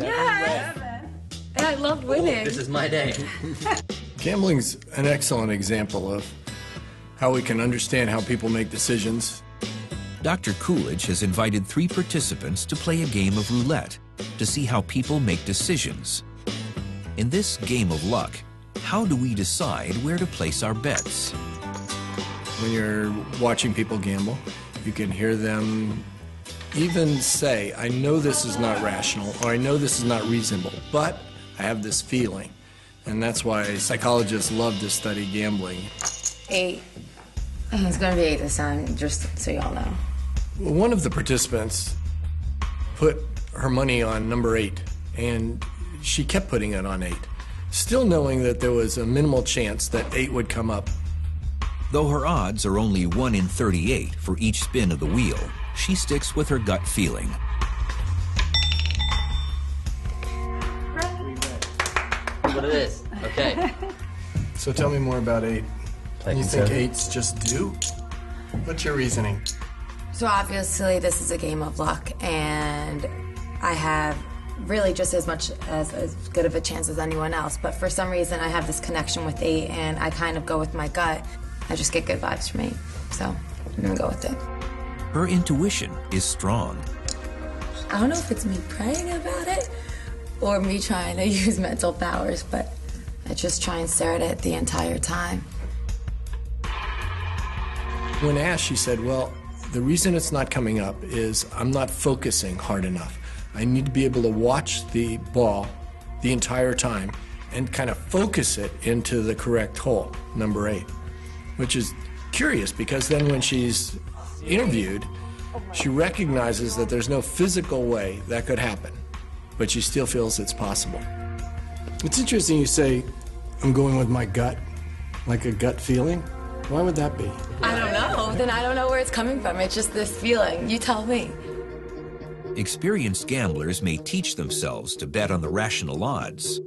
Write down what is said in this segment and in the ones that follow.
Yes! And I love winning. This is my day. Gambling's an excellent example of how we can understand how people make decisions. Dr. Coolidge has invited 3 participants to play a game of roulette to see how people make decisions. In this game of luck, how do we decide where to place our bets? When you're watching people gamble, you can hear them even say, I know this is not rational, or I know this is not reasonable, but I have this feeling. And that's why psychologists love to study gambling. 8. It's gonna be 8 this time, just so y'all know. One of the participants put her money on number 8, and she kept putting it on 8, still knowing that there was a minimal chance that 8 would come up. Though her odds are only 1 in 38 for each spin of the wheel, she sticks with her gut feeling. What it is? Okay. So tell me more about 8. Like You think 8's just due? What's your reasoning? So obviously this is a game of luck, and I have really just as good of a chance as anyone else, but for some reason I have this connection with 8, and I kind of go with my gut. I just get good vibes from 8, so I'm gonna go with it. Her intuition is strong. I don't know if it's me praying about it or me trying to use mental powers, but I just try and stare at it the entire time. When asked, she said, well, the reason it's not coming up is I'm not focusing hard enough. I need to be able to watch the ball the entire time and kind of focus it into the correct hole, number 8, which is curious because then when she's interviewed, she recognizes that there's no physical way that could happen, but she still feels it's possible. It's interesting you say, I'm going with my gut, like a gut feeling. Why would that be? I don't know. Then I don't know where it's coming from. It's just this feeling. You tell me. Experienced gamblers may teach themselves to bet on the rational odds.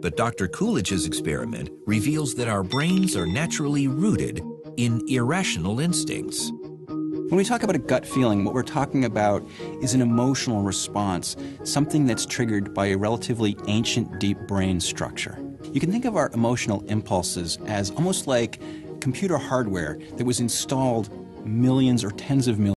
But Dr. Coolidge's experiment reveals that our brains are naturally rooted in irrational instincts. When we talk about a gut feeling, what we're talking about is an emotional response, something that's triggered by a relatively ancient deep brain structure. You can think of our emotional impulses as almost like computer hardware that was installed millions or tens of millions